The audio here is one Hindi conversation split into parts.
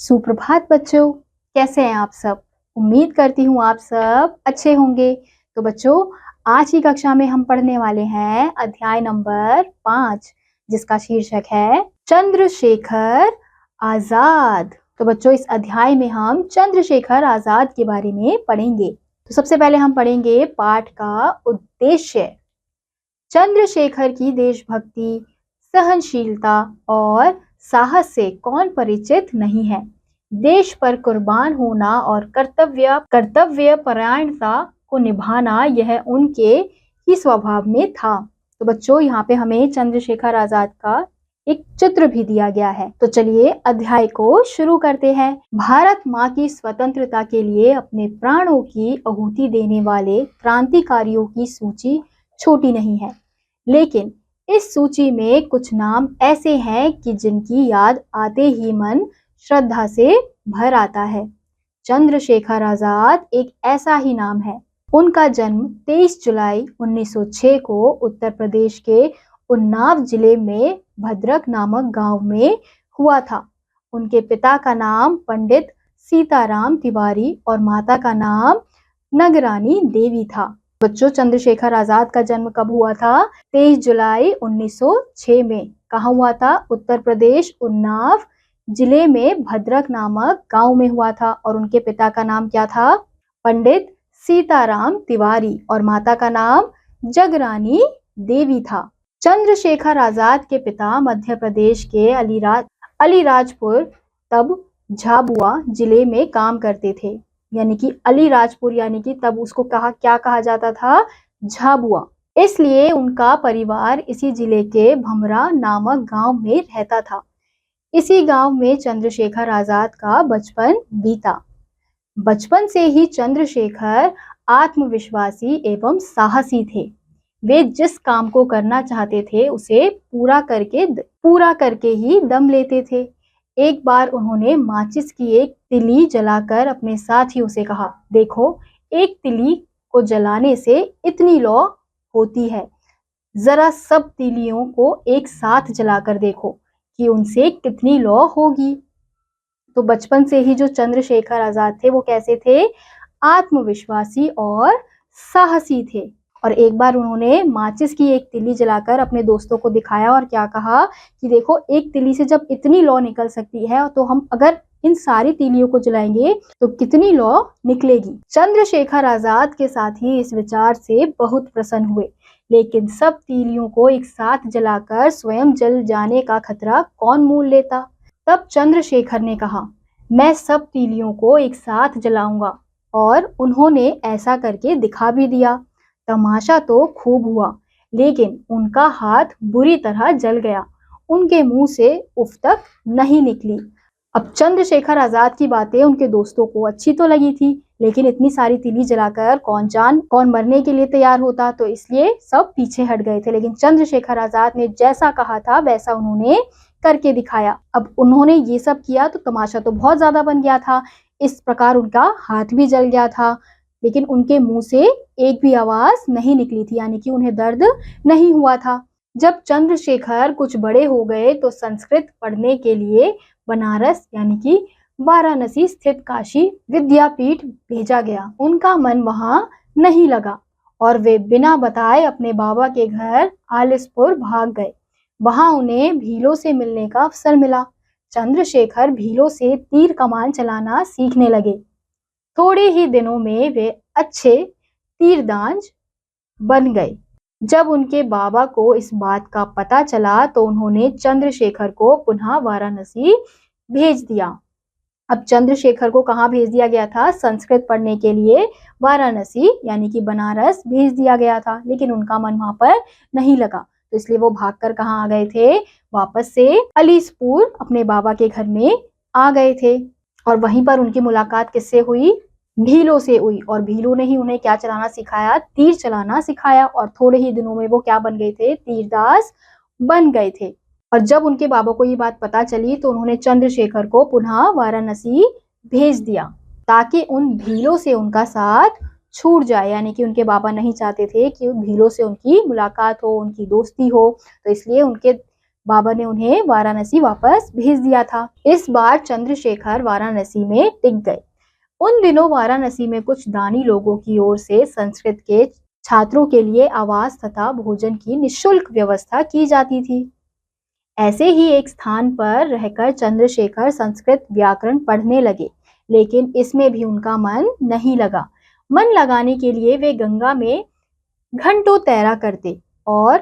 सुप्रभात बच्चों, कैसे हैं आप सब। उम्मीद करती हूँ आप सब अच्छे होंगे। तो बच्चों, आज की कक्षा में हम पढ़ने वाले हैं अध्याय नंबर 5, जिसका शीर्षक है चंद्रशेखर आजाद। तो बच्चों, इस अध्याय में हम चंद्रशेखर आजाद के बारे में पढ़ेंगे। तो सबसे पहले हम पढ़ेंगे पाठ का उद्देश्य। चंद्रशेखर की देशभक्ति, सहनशीलता और साहस से कौन परिचित नहीं है। देश पर कुर्बान होना और कर्तव्य परायणता को निभाना यह उनके ही स्वभाव में था। तो बच्चों, यहाँ पे हमें चंद्रशेखर आजाद का एक चित्र भी दिया गया है। तो चलिए अध्याय को शुरू करते हैं। भारत माँ की स्वतंत्रता के लिए अपने प्राणों की आहुति देने वाले क्रांतिकारियों की सूची छोटी नहीं है, लेकिन इस सूची में कुछ नाम ऐसे हैं कि जिनकी याद आते ही मन श्रद्धा से भर आता है। चंद्रशेखर आजाद एक ऐसा ही नाम है। उनका जन्म 23 जुलाई 1906 को उत्तर प्रदेश के उन्नाव जिले में भद्रक नामक गांव में हुआ था। उनके पिता का नाम पंडित सीताराम तिवारी और माता का नाम नगरानी देवी था। बच्चों, चंद्रशेखर आजाद का जन्म कब हुआ था? 23 जुलाई 1906 में। कहाँ हुआ था? उत्तर प्रदेश उन्नाव जिले में भद्रक नामक गांव में हुआ था। और उनके पिता का नाम क्या था? पंडित सीताराम तिवारी और माता का नाम जगरानी देवी था। चंद्रशेखर आजाद के पिता मध्य प्रदेश के अलीराजपुर तब झाबुआ जिले में काम करते थे। यानी कि अलीराजपुर, यानी कि तब उसको क्या कहा जाता था? झाबुआ। इसलिए उनका परिवार इसी जिले के भमरा नामक गांव में रहता था। इसी गांव में चंद्रशेखर आजाद का बचपन बीता। बचपन से ही चंद्रशेखर आत्मविश्वासी एवं साहसी थे। वे जिस काम को करना चाहते थे उसे पूरा करके ही दम लेते थे। एक बार उन्होंने माचिस की एक तिली जलाकर अपने साथियों से कहा, देखो, एक तिली को जलाने से इतनी लौ होती है, जरा सब तिलियों को एक साथ जलाकर देखो कि उनसे कितनी लौ होगी। तो बचपन से ही जो चंद्रशेखर आजाद थे वो कैसे थे? आत्मविश्वासी और साहसी थे। और एक बार उन्होंने माचिस की एक तिली जलाकर अपने दोस्तों को दिखाया और क्या कहा कि देखो, एक तिली से जब इतनी लौ निकल सकती है तो हम अगर इन सारी तीलियों को जलाएंगे तो कितनी लौ निकलेगी। चंद्रशेखर आजाद के साथी इस विचार से बहुत प्रसन्न हुए, लेकिन सब तीलियों को एक साथ जलाकर स्वयं जल जाने का खतरा कौन मोल लेता। तब चंद्रशेखर ने कहा, मैं सब तीलियों को एक साथ जलाऊंगा। और उन्होंने ऐसा करके दिखा भी दिया। तमाशा तो खूब हुआ, लेकिन उनका हाथ बुरी तरह जल गया। उनके मुंह से उफ तक नहीं निकली। अब चंद्रशेखर आजाद की बातें उनके दोस्तों को अच्छी तो लगी थी, लेकिन इतनी सारी तिली जलाकर कौन मरने के लिए तैयार होता, तो इसलिए सब पीछे हट गए थे। लेकिन चंद्रशेखर आजाद ने जैसा कहा था वैसा उन्होंने करके दिखाया। अब उन्होंने ये सब किया तो तमाशा तो बहुत ज्यादा बन गया था। इस प्रकार उनका हाथ भी जल गया था, लेकिन उनके मुंह से एक भी आवाज नहीं निकली थी, यानी कि उन्हें दर्द नहीं हुआ था। जब चंद्रशेखर कुछ बड़े हो गए तो संस्कृत पढ़ने के लिए बनारस यानी कि वाराणसी स्थित काशी विद्यापीठ भेजा गया। उनका मन वहां नहीं लगा और वे बिना बताए अपने बाबा के घर आलिसपुर भाग गए। वहां उन्हें भीलों से मिलने का अवसर मिला। चंद्रशेखर भीलों से तीर कमान चलाना सीखने लगे। थोड़े ही दिनों में वे अच्छे तीरंदाज बन गए। जब उनके बाबा को इस बात का पता चला तो उन्होंने चंद्रशेखर को पुनः वाराणसी भेज दिया। अब चंद्रशेखर को कहाँ भेज दिया गया था? संस्कृत पढ़ने के लिए वाराणसी यानी कि बनारस भेज दिया गया था, लेकिन उनका मन वहां पर नहीं लगा। तो इसलिए वो भागकर कहाँ आ गए थे? वापस से अलीसपुर अपने बाबा के घर में आ गए थे। और वहीं पर उनकी मुलाकात किससे हुई? भीलों से हुई। और भीलों ने ही उन्हें क्या चलाना सिखाया? तीर चलाना सिखाया। और थोड़े ही दिनों में वो क्या बन गए थे? तीरंदाज बन गए थे। और जब उनके बाबा को ये बात पता चली तो उन्होंने चंद्रशेखर को पुनः वाराणसी भेज दिया, ताकि उन भीलों से उनका साथ छूट जाए। यानी कि उनके बाबा नहीं चाहते थे कि भीलों से उनकी मुलाकात हो, उनकी दोस्ती हो, तो इसलिए उनके बाबर ने उन्हें वाराणसी वापस भेज दिया था। इस बार चंद्रशेखर वाराणसी में टिक गए। उन दिनों वाराणसी में कुछ दानी लोगों की ओर से संस्कृत के छात्रों के लिए आवास तथा भोजन की निःशुल्क व्यवस्था की जाती थी। ऐसे ही एक स्थान पर रहकर चंद्रशेखर संस्कृत व्याकरण पढ़ने लगे, लेकिन इसमें भी उनका मन नहीं लगा। मन लगाने के लिए वे गंगा में घंटों तैरा करते और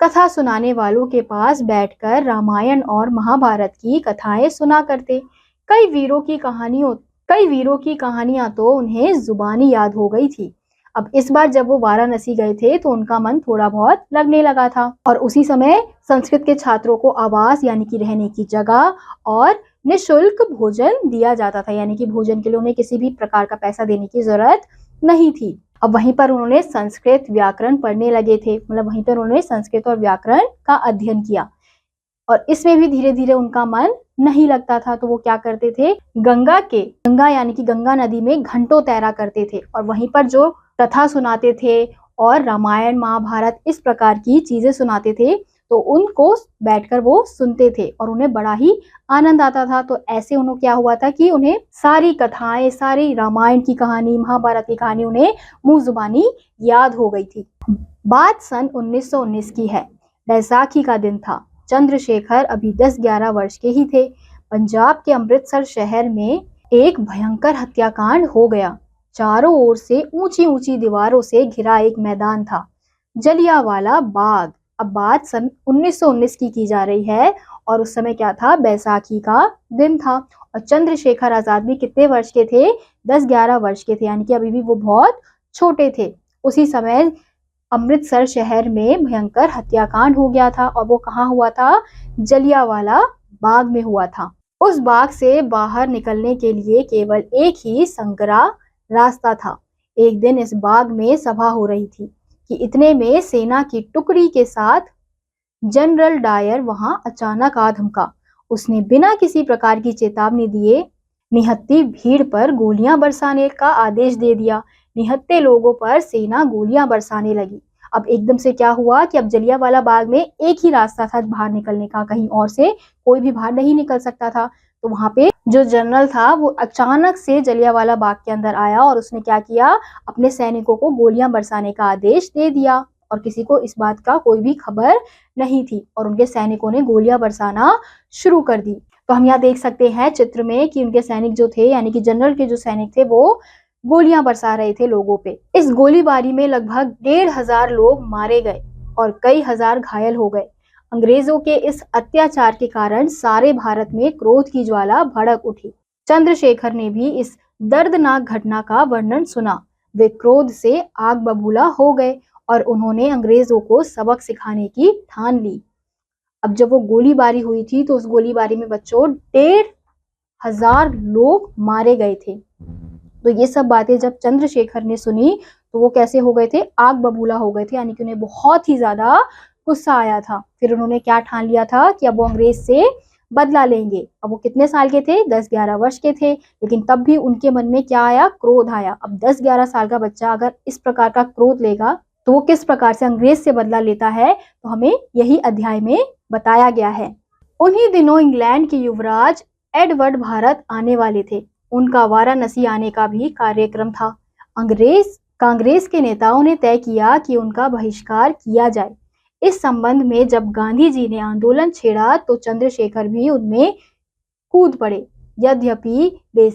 कथा सुनाने वालों के पास बैठकर रामायण और महाभारत की कथाएं सुना करते। कई वीरों की कहानियां तो उन्हें जुबानी याद हो गई थी। अब इस बार जब वो वाराणसी गए थे तो उनका मन थोड़ा बहुत लगने लगा था और उसी समय संस्कृत के छात्रों को आवास यानी कि रहने की जगह और निःशुल्क भोजन दिया जाता था, यानी कि भोजन के लिए उन्हें किसी भी प्रकार का पैसा देने की जरूरत नहीं थी। अब वहीं पर उन्होंने संस्कृत व्याकरण पढ़ने लगे थे, मतलब वहीं पर उन्होंने संस्कृत और व्याकरण का अध्ययन किया और इसमें भी धीरे धीरे उनका मन नहीं लगता था। तो वो क्या करते थे, गंगा यानी कि गंगा नदी में घंटों तैरा करते थे और वहीं पर जो कथा सुनाते थे और रामायण महाभारत इस प्रकार की चीजें सुनाते थे तो उनको बैठकर वो सुनते थे और उन्हें बड़ा ही आनंद आता था। तो ऐसे उन्हें क्या हुआ था कि उन्हें सारी कथाएं, सारी रामायण की कहानी, महाभारत की कहानी उन्हें मुंह जुबानी याद हो गई थी। बात सन 1919 की है। बैसाखी का दिन था। चंद्रशेखर अभी 10-11 वर्ष के ही थे। पंजाब के अमृतसर शहर में एक भयंकर हत्याकांड हो गया। चारों ओर से ऊंची ऊंची दीवारों से घिरा एक मैदान था, जलियांवाला बाग। अब बात सन 1919 की जा रही है और उस समय क्या था, बैसाखी का दिन था और चंद्रशेखर आजाद भी कितने वर्ष के थे, 10-11 वर्ष के थे, यानी कि अभी भी वो बहुत छोटे थे। उसी समय अमृतसर शहर में भयंकर हत्याकांड हो गया था और वो कहाँ हुआ था, जलियांवाला बाग में हुआ था। उस बाग से बाहर निकलने के लिए केवल एक ही संकरा रास्ता था। एक दिन इस बाग में सभा हो रही थी कि इतने में सेना की टुकड़ी के साथ जनरल डायर वहां अचानक आ धमका। उसने बिना किसी प्रकार की चेतावनी दिए निहत्ती भीड़ पर गोलियां बरसाने का आदेश दे दिया। निहत्ते लोगों पर सेना गोलियां बरसाने लगी। अब एकदम से क्या हुआ कि अब जलियांवाला बाग में एक ही रास्ता था बाहर निकलने का, कहीं और से कोई भी बाहर नहीं निकल सकता था। तो वहां पे जो जनरल था वो अचानक से जलियांवाला बाग के अंदर आया और उसने क्या किया, अपने सैनिकों को गोलियां बरसाने का आदेश दे दिया और किसी को इस बात का कोई भी खबर नहीं थी और उनके सैनिकों ने गोलियां बरसाना शुरू कर दी। तो हम यहाँ देख सकते हैं चित्र में कि उनके सैनिक जो थे, यानी कि जनरल के जो सैनिक थे, वो गोलियां बरसा रहे थे लोगों पे। इस गोलीबारी में लगभग 1,500 लोग मारे गए और कई हजार घायल हो गए। अंग्रेजों के इस अत्याचार के कारण सारे भारत में क्रोध की ज्वाला भड़क उठी। चंद्रशेखर ने भी इस दर्दनाक घटना का वर्णन सुना। वे क्रोध से आग बबूला हो गए और उन्होंने अंग्रेजों को सबक सिखाने की ठान ली। अब जब वो गोलीबारी हुई थी तो उस गोलीबारी में बच्चों 1,500 लोग मारे गए थे। तो ये सब बातें जब चंद्रशेखर ने सुनी तो वो कैसे हो गए थे, आग बबूला हो गए थे, यानी कि उन्हें बहुत ही ज्यादा गुस्सा आया था। फिर उन्होंने क्या ठान लिया था कि अब वो अंग्रेज से बदला लेंगे। अब वो कितने साल के थे, 10-11 वर्ष के थे, लेकिन तब भी उनके मन में क्या आया, क्रोध आया। अब 10-11 साल का बच्चा अगर इस प्रकार का क्रोध लेगा तो वो किस प्रकार से अंग्रेज से बदला लेता है, तो हमें यही अध्याय में बताया गया है। उन्हीं दिनों इंग्लैंड के युवराज एडवर्ड भारत आने वाले थे। उनका वाराणसी आने का भी कार्यक्रम था। कांग्रेस के नेताओं ने तय किया कि उनका बहिष्कार किया जाए। इस संबंध में जब गांधी जी ने आंदोलन छेड़ा तो चंद्रशेखर भी उनमें कूद पड़े। यद्यपि वे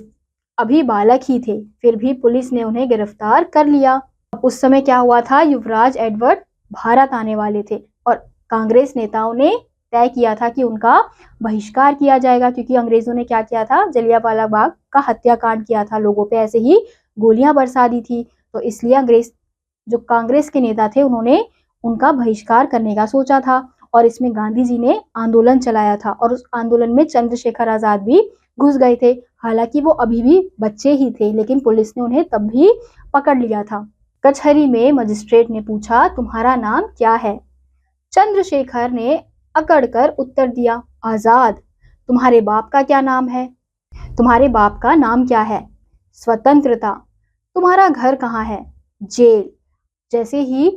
अभी बालक ही थे, फिर भी पुलिस ने उन्हें गिरफ्तार कर लिया। उस समय क्या हुआ था, युवराज एडवर्ड भारत आने वाले थे और कांग्रेस नेताओं ने तय किया था कि उनका बहिष्कार किया जाएगा, क्योंकि अंग्रेजों ने क्या किया था, जलियांवाला बाग का हत्याकांड किया था, लोगों पे ऐसे ही गोलियां बरसा दी थी। तो इसलिए जो कांग्रेस के नेता थे उन्होंने उनका बहिष्कार करने का सोचा था और इसमें गांधी जी ने आंदोलन चलाया था और उस आंदोलन में चंद्रशेखर आजाद भी घुस गए थे। हालांकि वो अभी भी बच्चे ही थे, लेकिन पुलिस ने उन्हें तब भी पकड़ लिया था। कचहरी में मजिस्ट्रेट ने पूछा, तुम्हारा नाम क्या है? चंद्रशेखर ने अकड़कर उत्तर दिया, आजाद। तुम्हारे बाप का क्या नाम है? तुम्हारे बाप का नाम क्या है? स्वतंत्रता। तुम्हारा घर कहाँ है? जेल। जैसे ही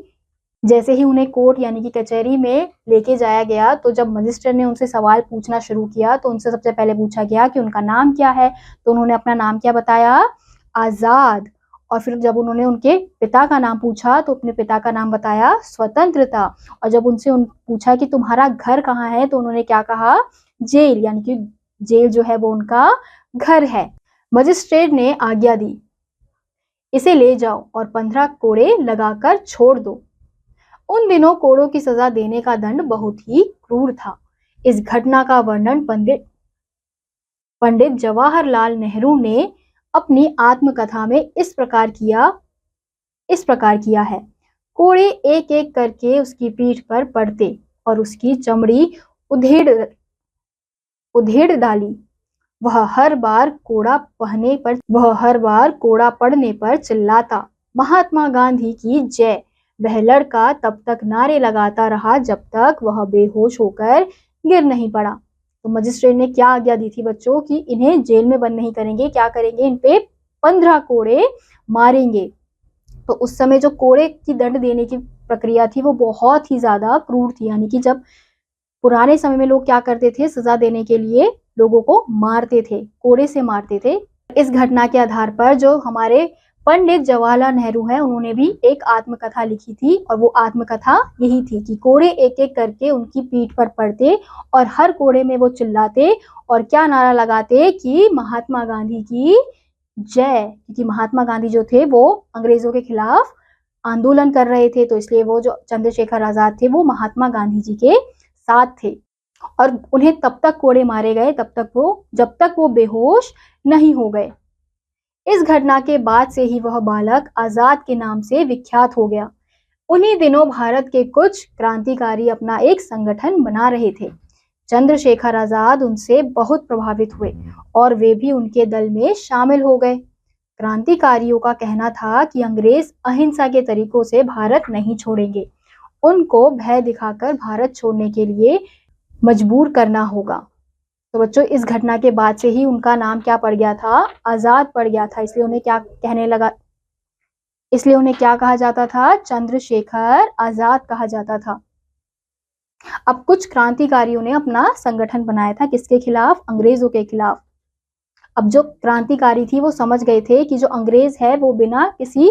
जैसे ही उन्हें कोर्ट यानी कि कचहरी में लेके जाया गया, तो जब मजिस्ट्रेट ने उनसे सवाल पूछना शुरू किया तो उनसे सबसे पहले पूछा गया कि उनका नाम क्या है। तो उन्होंने अपना नाम क्या बताया? आजाद। और फिर जब उन्होंने उनके पिता का नाम पूछा तो अपने पिता का नाम बताया स्वतंत्रता। और जब उनसे पूछा कि तुम्हारा घर कहाँ है, तो उन्होंने क्या कहा? जेल, यानी कि जेल जो है वो उनका घर है। मजिस्ट्रेट ने आज्ञा दी, इसे ले जाओ और 15 कोड़े लगाकर छोड़ दो। उन दिनों कोड़ों की सजा देने का दंड बहुत ही क्रूर था। इस घटना का वर्णन पंडित जवाहरलाल नेहरू ने अपनी आत्मकथा में इस प्रकार किया है। कोड़े एक एक करके उसकी पीठ पर पड़ते और उसकी चमड़ी उधेड़ डाली। वह हर बार कोड़ा पड़ने पर चिल्लाता, महात्मा गांधी की जय। वह लड़का तब तक नारे लगाता रहा जब तक वह बेहोश होकर गिर नहीं पड़ा। तो मजिस्ट्रेट ने क्या आज्ञा दी थी बच्चों कि इन्हें जेल में बंद नहीं करेंगे, क्या करेंगे? इन पे 15 कोड़े मारेंगे। तो उस समय जो कोड़े की दंड देने की प्रक्रिया थी वो बहुत ही ज्यादा क्रूर थी, यानी कि जब पुराने समय में लोग क्या करते थे, सजा देने के लिए लोगों को मारते थे, कोड़े से मारते थे। इस घटना के आधार पर जो हमारे पंडित जवाहरलाल नेहरू हैं, उन्होंने भी एक आत्मकथा लिखी थी और वो आत्मकथा यही थी कि कोड़े एक एक करके उनकी पीठ पर पड़ते और हर कोड़े में वो चिल्लाते और क्या नारा लगाते कि महात्मा गांधी की जय। क्योंकि महात्मा गांधी जो थे वो अंग्रेजों के खिलाफ आंदोलन कर रहे थे, तो इसलिए वो जो चंद्रशेखर आजाद थे वो महात्मा गांधी जी के साथ थे और उन्हें तब तक कोड़े मारे गए जब तक वो बेहोश नहीं हो गए। इस घटना के बाद से ही वह बालक आजाद के नाम से विख्यात हो गया। उन्हीं दिनों भारत के कुछ क्रांतिकारी अपना एक संगठन बना रहे थे। चंद्रशेखर आजाद उनसे बहुत प्रभावित हुए और वे भी उनके दल में शामिल हो गए। क्रांतिकारियों का कहना था कि अंग्रेज अहिंसा के तरीकों से भारत नहीं छोड़ेंगे, उनको भय दिखाकर भारत छोड़ने के लिए मजबूर करना होगा। तो बच्चों इस घटना के बाद से ही उनका नाम क्या पड़ गया था? आजाद पड़ गया था। इसलिए उन्हें क्या कहा जाता था? चंद्रशेखर आजाद कहा जाता था। अब कुछ क्रांतिकारियों ने अपना संगठन बनाया था, किसके खिलाफ? अंग्रेजों के खिलाफ। अब जो क्रांतिकारी थी वो समझ गए थे कि जो अंग्रेज है वो बिना किसी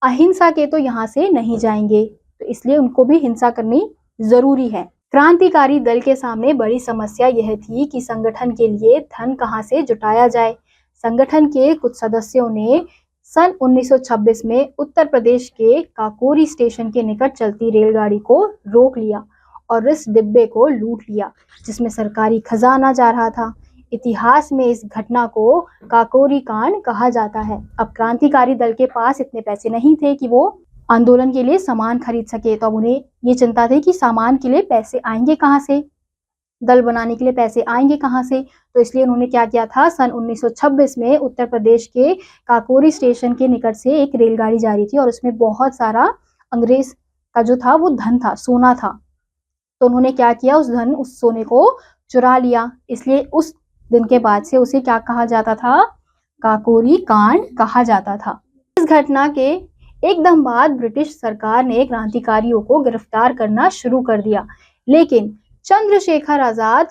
अहिंसा के तो यहाँ से नहीं जाएंगे, तो इसलिए उनको भी हिंसा करनी जरूरी है। क्रांतिकारी दल के सामने बड़ी समस्या यह थी कि संगठन के लिए धन कहां से जुटाया जाए। संगठन के कुछ सदस्यों ने सन 1926 में उत्तर प्रदेश के काकोरी स्टेशन के निकट चलती रेलगाड़ी को रोक लिया और इस डिब्बे को लूट लिया जिसमें सरकारी खजाना जा रहा था। इतिहास में इस घटना को काकोरी कांड कहा जाता है। अब क्रांतिकारी दल के पास इतने पैसे नहीं थे कि वो आंदोलन के लिए सामान खरीद सके, तो अब उन्हें ये चिंता थी कि सामान के लिए पैसे आएंगे कहाँ से, दल बनाने के लिए पैसे आएंगे कहाँ से। तो इसलिए उन्होंने क्या किया था, सन 1926 में उत्तर प्रदेश के काकोरी स्टेशन के निकट से एक रेलगाड़ी जा रही थी और उसमें बहुत सारा अंग्रेज का जो था वो धन था, सोना था। तो उन्होंने क्या किया, उस सोने को चुरा लिया। इसलिए उस दिन के बाद से उसे क्या कहा जाता था? काकोरी कांड कहा जाता था। इस घटना के एकदम बाद ब्रिटिश सरकार ने क्रांतिकारियों को गिरफ्तार करना शुरू कर दिया, लेकिन चंद्रशेखर आजाद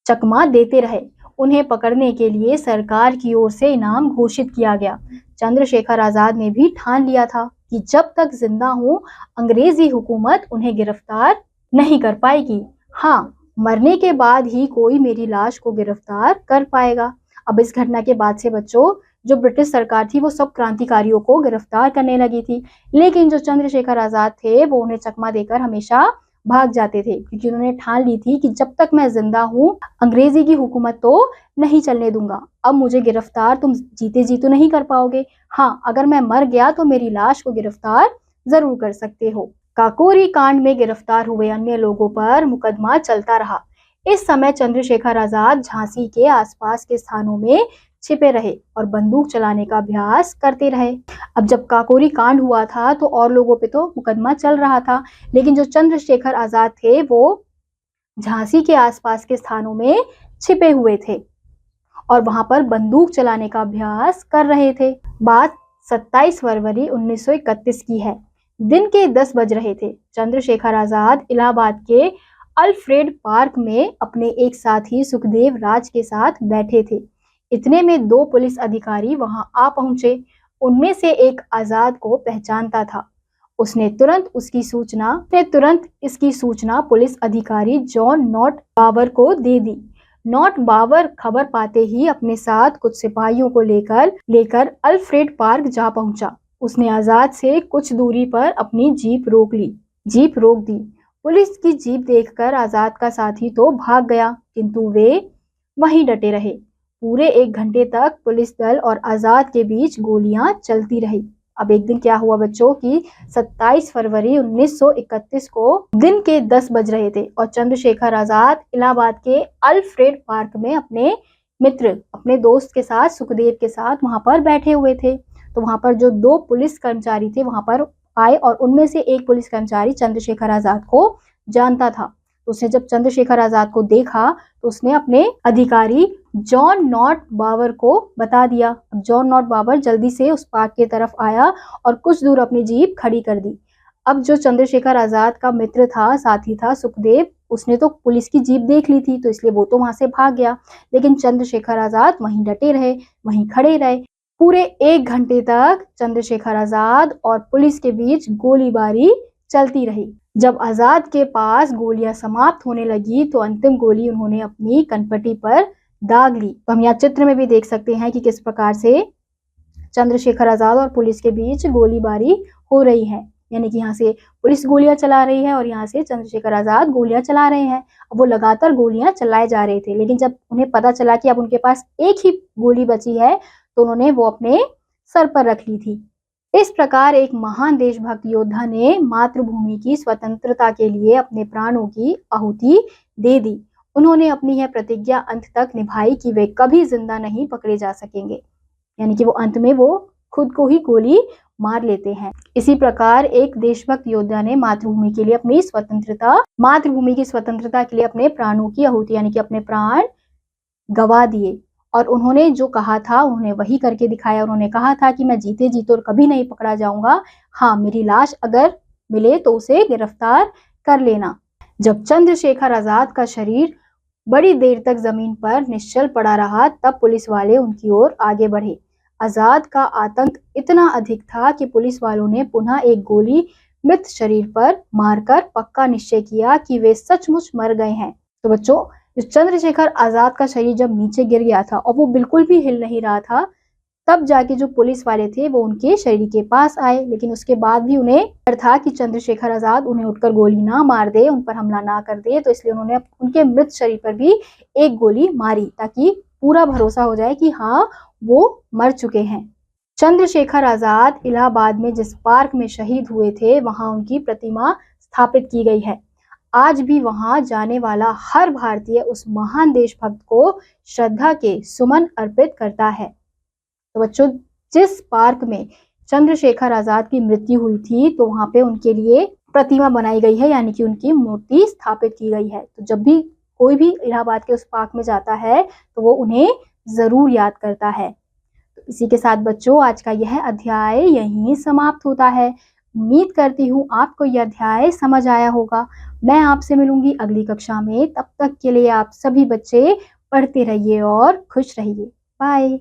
चकमा देते रहे। उन्हें पकड़ने के लिए सरकार की ओर से इनाम घोषित किया गया। चंद्रशेखर आजाद ने भी ठान लिया था कि जब तक जिंदा हूं अंग्रेजी हुकूमत उन्हें गिरफ्तार नहीं कर पाएगी। हाँ, मरने के बाद ही कोई मेरी लाश को गिरफ्तार कर पाएगा। अब इस घटना के बाद से बच्चों जो ब्रिटिश सरकार थी वो सब क्रांतिकारियों को गिरफ्तार करने लगी थी, लेकिन जो चंद्रशेखर आजाद थे वो उन्हें चकमा देकर हमेशा भाग जाते थे, क्योंकि उन्होंने ठान ली थी कि जब तक मैं जिंदा हूं अंग्रेजी की हुकूमत तो नहीं चलने दूंगा। अब मुझे गिरफ्तार तुम जीते जी तो नहीं कर पाओगे, हाँ अगर मैं मर गया तो मेरी लाश को गिरफ्तार जरूर कर सकते हो। काकोरी कांड में गिरफ्तार हुए अन्य लोगों पर मुकदमा चलता रहा। इस समय चंद्रशेखर आजाद झांसी के आसपास के स्थानों में छिपे रहे और बंदूक चलाने का अभ्यास करते रहे। अब जब काकोरी कांड हुआ था तो और लोगों पे तो मुकदमा चल रहा था, लेकिन जो चंद्रशेखर आजाद थे वो झांसी के आसपास के स्थानों में छिपे हुए थे और वहां पर बंदूक चलाने का अभ्यास कर रहे थे। बात 27 फरवरी 1931 की है, दिन के 10 बज रहे थे। चंद्रशेखर आजाद इलाहाबाद के अल्फ्रेड पार्क में अपने एक साथी सुखदेव राज के साथ बैठे थे। इतने में 2 पुलिस अधिकारी वहां आ पहुंचे। उनमें से एक आजाद को पहचानता था। उसने तुरंत इसकी सूचना पुलिस अधिकारी जॉन नॉट बाबर को दे दी। नॉट बाबर खबर पाते ही अपने साथ कुछ सिपाहियों को लेकर अल्फ्रेड पार्क जा पहुंचा। उसने आजाद से कुछ दूरी पर अपनी जीप रोक दी। पुलिस की जीप देखकर आजाद का साथी तो भाग गया, किंतु वे वहीं डटे रहे। पूरे 1 घंटे तक पुलिस दल और आजाद के बीच गोलियां चलती रही। अब एक दिन क्या हुआ बच्चों कि 27 फरवरी 1931 को दिन के 10 बज रहे थे और चंद्रशेखर आजाद इलाहाबाद के अल्फ्रेड पार्क में अपने दोस्त के साथ, सुखदेव के साथ वहां पर बैठे हुए थे। तो वहां पर जो 2 पुलिस कर्मचारी थे वहां पर आए और उनमें से एक पुलिस कर्मचारी चंद्रशेखर आजाद को जानता था। तो उसने जब चंद्रशेखर आजाद को देखा तो उसने अपने अधिकारी जॉन नॉट बाबर को बता दिया। अब जॉन नॉट बाबर जल्दी से उस पार्क की तरफ आया और कुछ दूर अपनी जीप खड़ी कर दी। अब जो चंद्रशेखर आजाद का मित्र था, साथी था सुखदेव, उसने तो पुलिस की जीप देख ली थी, तो इसलिए वो तो वहां से भाग गया। लेकिन चंद्रशेखर आजाद वहीं डटे रहे, वहीं खड़े रहे। पूरे 1 घंटे तक चंद्रशेखर आजाद और पुलिस के बीच गोलीबारी चलती रही। जब आजाद के पास गोलियां समाप्त होने लगी तो अंतिम गोली उन्होंने अपनी कनपटी पर दाग ली। तो हम यहाँ चित्र में भी देख सकते हैं कि किस प्रकार से चंद्रशेखर आजाद और पुलिस के बीच गोलीबारी हो रही है। यानी कि यहाँ से पुलिस गोलियां चला रही है और यहाँ से चंद्रशेखर आजाद गोलियां चला रहे हैं। अब वो लगातार गोलियां चलाए जा रहे थे, लेकिन जब उन्हें पता चला कि अब उनके पास एक ही गोली बची है तो उन्होंने वो अपने सर पर रख ली थी। इस प्रकार एक महान देशभक्त योद्धा ने मातृभूमि की स्वतंत्रता के लिए अपने प्राणों की आहुति दे दी। उन्होंने अपनी यह प्रतिज्ञा अंत तक निभाई कि वे कभी जिंदा नहीं पकड़े जा सकेंगे। यानी कि वो अंत में वो खुद को ही गोली मार लेते हैं। इसी प्रकार एक देशभक्त योद्धा ने मातृभूमि की स्वतंत्रता के लिए अपने प्राणों की आहुति यानी कि अपने प्राण गवा दिए और उन्होंने जो कहा था उन्होंने वही करके दिखाया। उन्होंने कहा था कि मैं जीते जी तो कभी नहीं पकड़ा जाऊंगा, हाँ मेरी लाश अगर मिले तो उसे गिरफ्तार कर लेना। जब चंद्रशेखर आजाद का शरीर बड़ी देर तक जमीन पर निश्चल पड़ा रहा तब पुलिस वाले उनकी ओर आगे बढ़े। आजाद का आतंक इतना अधिक था कि पुलिस वालों ने पुनः एक गोली मृत शरीर पर मारकर पक्का निश्चय किया कि वे सचमुच मर गए हैं। तो बच्चों, चंद्रशेखर आजाद का शरीर जब नीचे गिर गया था और वो बिल्कुल भी हिल नहीं रहा था, तब जाके जो पुलिस वाले थे वो उनके शरीर के पास आए। लेकिन उसके बाद भी उन्हें डर था कि चंद्रशेखर आजाद उन्हें उठकर गोली ना मार दे, उन पर हमला ना कर दे, तो इसलिए उन्होंने उनके मृत शरीर पर भी एक गोली मारी ताकि पूरा भरोसा हो जाए कि हाँ वो मर चुके हैं। चंद्रशेखर आजाद इलाहाबाद में जिस पार्क में शहीद हुए थे वहां उनकी प्रतिमा स्थापित की गई है। आज भी वहां जाने वाला हर भारतीय उस महान देशभक्त को श्रद्धा के सुमन अर्पित करता है। तो बच्चों, जिस पार्क में चंद्रशेखर आजाद की मृत्यु हुई थी तो वहां पे उनके लिए प्रतिमा बनाई गई है, यानी कि उनकी मूर्ति स्थापित की गई है। तो जब भी कोई भी इलाहाबाद के उस पार्क में जाता है तो वो उन्हें जरूर याद करता है। तो इसी के साथ बच्चों, आज का यह अध्याय यहीं समाप्त होता है। उम्मीद करती हूँ आपको यह अध्याय समझ आया होगा। मैं आपसे मिलूंगी अगली कक्षा में। तब तक के लिए आप सभी बच्चे पढ़ते रहिए और खुश रहिए। बाय।